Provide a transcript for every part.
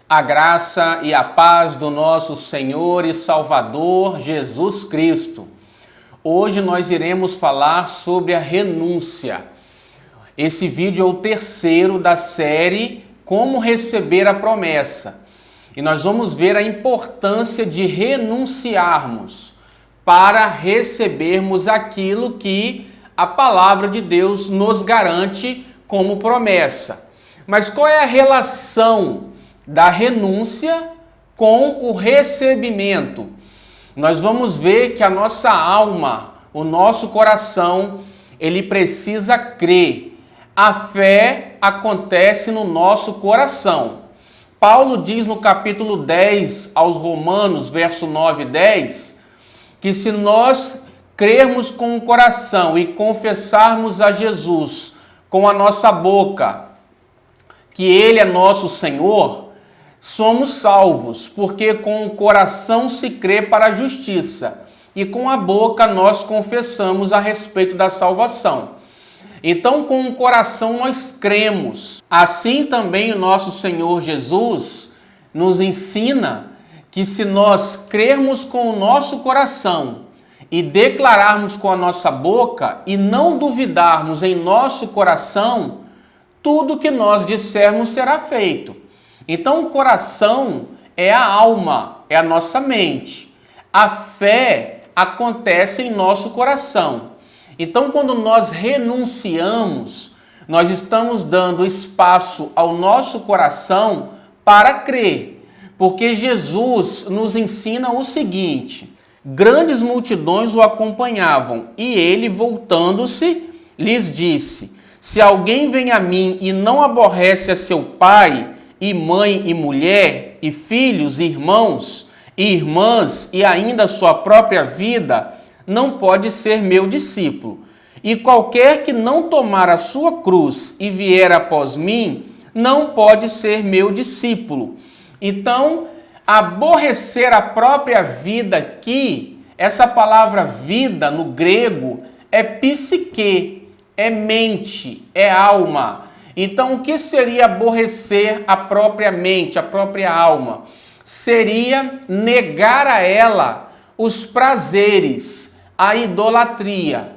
A graça e a paz do nosso Senhor e Salvador Jesus Cristo. Hoje nós iremos falar sobre a renúncia. Esse vídeo é o terceiro da série Como Receber a Promessa. E nós vamos ver a importância de renunciarmos para recebermos aquilo que a palavra de Deus nos garante como promessa. Mas qual é a relação da renúncia com o recebimento? Nós vamos ver que a nossa alma, o nosso coração, ele precisa crer. A fé acontece no nosso coração. Paulo diz no capítulo 10 aos Romanos, verso 9 e 10, que se nós crermos com o coração e confessarmos a Jesus com a nossa boca que Ele é nosso Senhor, somos salvos, porque com o coração se crê para a justiça e com a boca nós confessamos a respeito da salvação. Então, com o coração nós cremos. Assim também o nosso Senhor Jesus nos ensina que se nós crermos com o nosso coração e declararmos com a nossa boca e não duvidarmos em nosso coração, tudo que nós dissermos será feito. Então, o coração é a alma, é a nossa mente. A fé acontece em nosso coração. Então, quando nós renunciamos, nós estamos dando espaço ao nosso coração para crer. Porque Jesus nos ensina o seguinte: grandes multidões o acompanhavam, e ele, voltando-se, lhes disse: se alguém vem a mim e não aborrece a seu pai, e mãe, e mulher, e filhos, e irmãos, e irmãs, e ainda sua própria vida, não pode ser meu discípulo. E qualquer que não tomar a sua cruz e vier após mim, não pode ser meu discípulo. Então, aborrecer a própria vida aqui, essa palavra vida no grego é psique, é mente, é alma. Então, o que seria aborrecer a própria mente, a própria alma? Seria negar a ela os prazeres, a idolatria.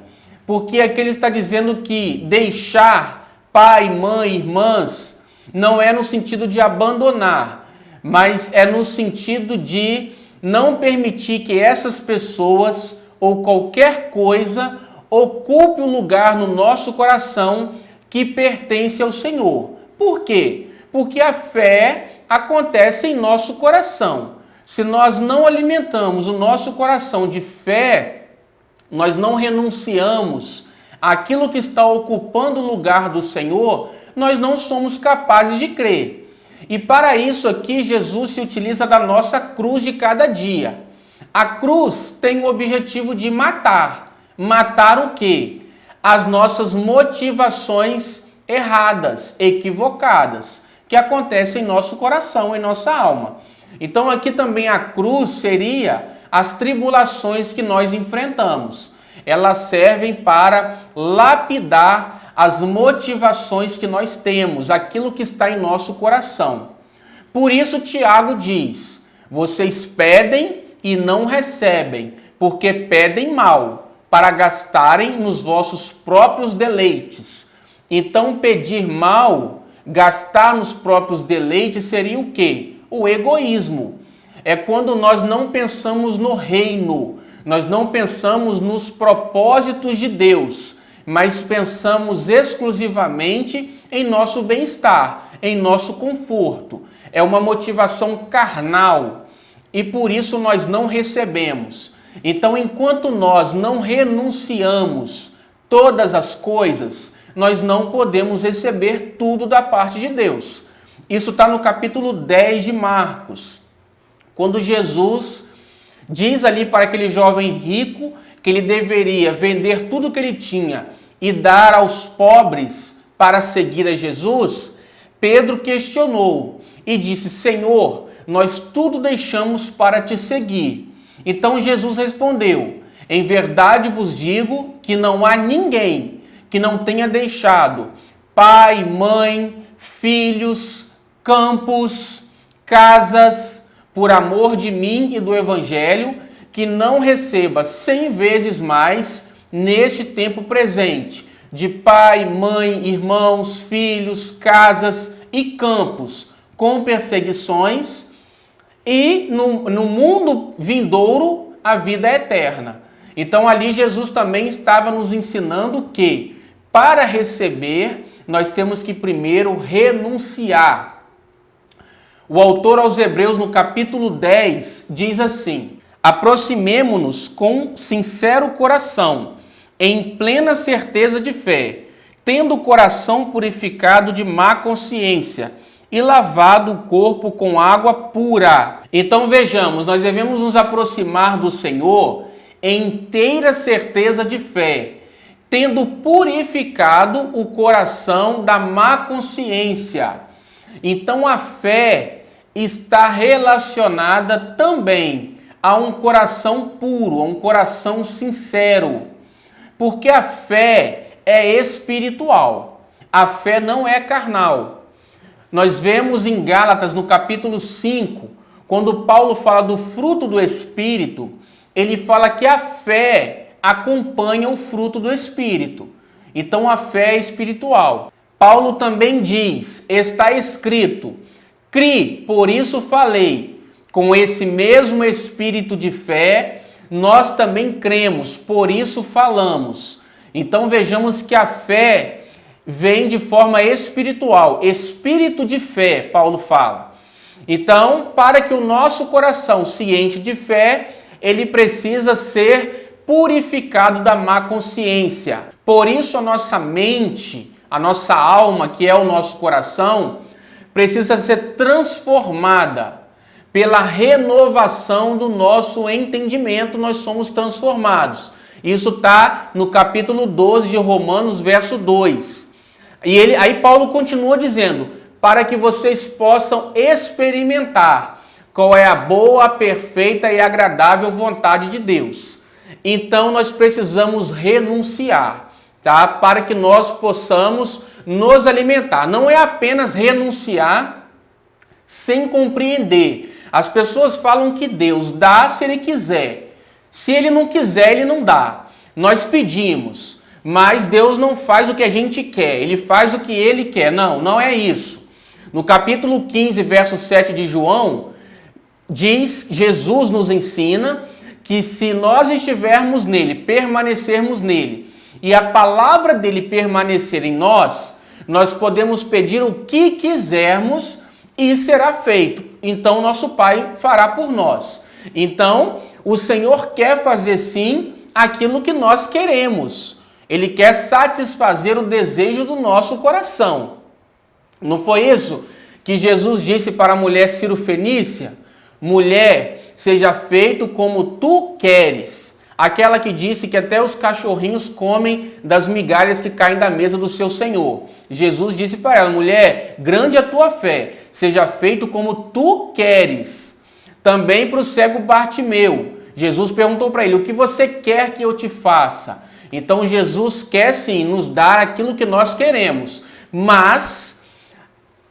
Porque aqui ele está dizendo que deixar pai, mãe, irmãs, não é no sentido de abandonar, mas é no sentido de não permitir que essas pessoas ou qualquer coisa ocupe o lugar no nosso coração que pertence ao Senhor. Por quê? Porque a fé acontece em nosso coração. Se nós não alimentamos o nosso coração de fé, nós não renunciamos àquilo que está ocupando o lugar do Senhor, nós não somos capazes de crer. E para isso aqui Jesus se utiliza da nossa cruz de cada dia. A cruz tem o objetivo de matar. Matar o quê? As nossas motivações erradas, equivocadas, que acontecem em nosso coração, em nossa alma. Então aqui também a cruz seria as tribulações que nós enfrentamos. Elas servem para lapidar as motivações que nós temos, aquilo que está em nosso coração. Por isso Tiago diz: vocês pedem e não recebem, porque pedem mal, para gastarem nos vossos próprios deleites. Então, pedir mal, gastar nos próprios deleites seria o quê? O egoísmo. É quando nós não pensamos no reino, nós não pensamos nos propósitos de Deus, mas pensamos exclusivamente em nosso bem-estar, em nosso conforto. É uma motivação carnal e por isso nós não recebemos. Então, enquanto nós não renunciamos todas as coisas, nós não podemos receber tudo da parte de Deus. Isso está no capítulo 10 de Marcos, quando Jesus diz ali para aquele jovem rico que ele deveria vender tudo que ele tinha e dar aos pobres para seguir a Jesus. Pedro questionou e disse: Senhor, nós tudo deixamos para te seguir. Então Jesus respondeu: em verdade vos digo que não há ninguém que não tenha deixado pai, mãe, filhos, campos, casas, por amor de mim e do Evangelho, que não receba 100 vezes mais neste tempo presente, de pai, mãe, irmãos, filhos, casas e campos, com perseguições, e no mundo vindouro a vida é eterna. Então ali Jesus também estava nos ensinando que para receber nós temos que primeiro renunciar. O autor aos Hebreus no capítulo 10 diz assim: aproximemo-nos com sincero coração, em plena certeza de fé, tendo o coração purificado de má consciência e lavado o corpo com água pura. Então vejamos, nós devemos nos aproximar do Senhor em inteira certeza de fé, tendo purificado o coração da má consciência. Então a fé está relacionada também a um coração puro, a um coração sincero, porque a fé é espiritual, a fé não é carnal. Nós vemos em Gálatas, no capítulo 5, quando Paulo fala do fruto do Espírito, ele fala que a fé acompanha o fruto do Espírito. Então a fé é espiritual. Paulo também diz, está escrito, cri, por isso falei. Com esse mesmo espírito de fé, nós também cremos, por isso falamos. Então vejamos que a fé vem de forma espiritual, espírito de fé, Paulo fala. Então, para que o nosso coração se enche de fé, ele precisa ser purificado da má consciência. Por isso a nossa mente, a nossa alma, que é o nosso coração, precisa ser transformada. Pela renovação do nosso entendimento, nós somos transformados. Isso está no capítulo 12 de Romanos, verso 2. E aí Paulo continua dizendo, para que vocês possam experimentar qual é a boa, perfeita e agradável vontade de Deus. Então nós precisamos renunciar, tá? Para que nós possamos nos alimentar. Não é apenas renunciar sem compreender. As pessoas falam que Deus dá se Ele quiser. Se Ele não quiser, Ele não dá. Nós pedimos, mas Deus não faz o que a gente quer. Ele faz o que Ele quer. Não, não é isso. No capítulo 15, verso 7 de João, Jesus nos ensina que se nós estivermos nele, permanecermos nele, e a palavra dele permanecer em nós, nós podemos pedir o que quisermos e será feito. Então nosso Pai fará por nós. Então o Senhor quer fazer sim aquilo que nós queremos. Ele quer satisfazer o desejo do nosso coração. Não foi isso que Jesus disse para a mulher Cirofenícia? Mulher, seja feito como tu queres. Aquela que disse que até os cachorrinhos comem das migalhas que caem da mesa do seu Senhor. Jesus disse para ela, mulher, grande é a tua fé, seja feito como tu queres. Também para o cego Bartimeu, Jesus perguntou para ele, o que você quer que eu te faça? Então Jesus quer sim nos dar aquilo que nós queremos, mas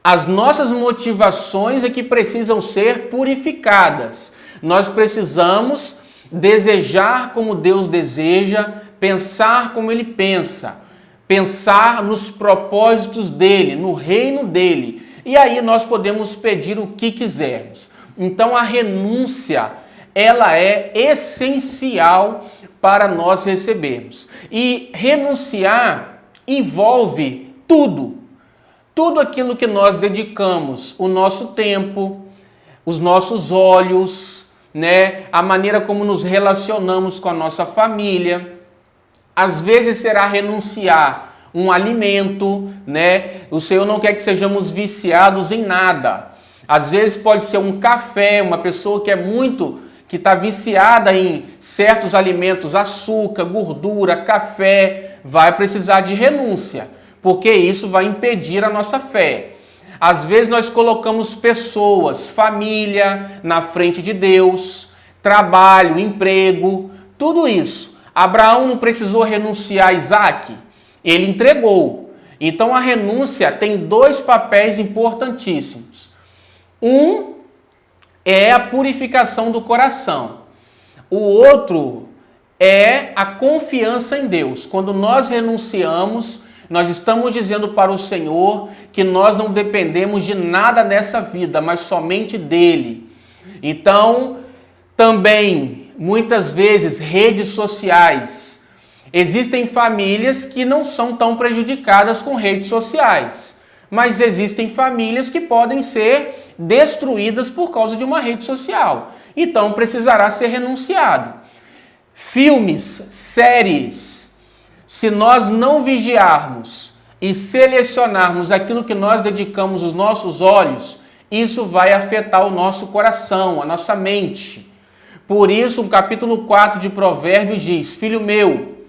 as nossas motivações é que precisam ser purificadas. Nós precisamos desejar como Deus deseja, pensar como Ele pensa, pensar nos propósitos dEle, no reino dEle. E aí nós podemos pedir o que quisermos. Então a renúncia, ela é essencial para nós recebermos. E renunciar envolve tudo. Tudo aquilo que nós dedicamos, o nosso tempo, os nossos olhos, né? A maneira como nos relacionamos com a nossa família. Às vezes será renunciar um alimento, né? O Senhor não quer que sejamos viciados em nada. Às vezes pode ser um café, uma pessoa que está viciada em certos alimentos, açúcar, gordura, café, vai precisar de renúncia, porque isso vai impedir a nossa fé. Às vezes nós colocamos pessoas, família, na frente de Deus, trabalho, emprego, tudo isso. Abraão não precisou renunciar a Isaac, ele entregou. Então a renúncia tem dois papéis importantíssimos. Um é a purificação do coração. O outro é a confiança em Deus. Quando nós renunciamos, nós estamos dizendo para o Senhor que nós não dependemos de nada nessa vida, mas somente dele. Então, também, muitas vezes, redes sociais. Existem famílias que não são tão prejudicadas com redes sociais, mas existem famílias que podem ser destruídas por causa de uma rede social. Então, precisará ser renunciado. Filmes, séries, se nós não vigiarmos e selecionarmos aquilo que nós dedicamos os nossos olhos, isso vai afetar o nosso coração, a nossa mente. Por isso, o capítulo 4 de Provérbios diz: filho meu,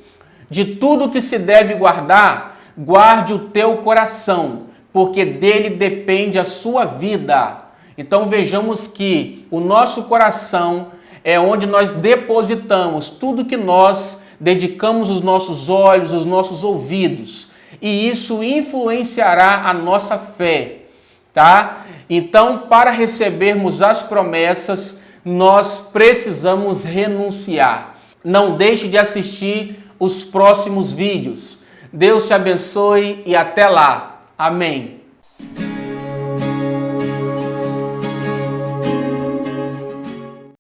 de tudo que se deve guardar, guarde o teu coração, porque dele depende a sua vida. Então vejamos que o nosso coração é onde nós depositamos tudo que nós dedicamos os nossos olhos, os nossos ouvidos. E isso influenciará a nossa fé, tá? Então, para recebermos as promessas, nós precisamos renunciar. Não deixe de assistir os próximos vídeos. Deus te abençoe e até lá. Amém.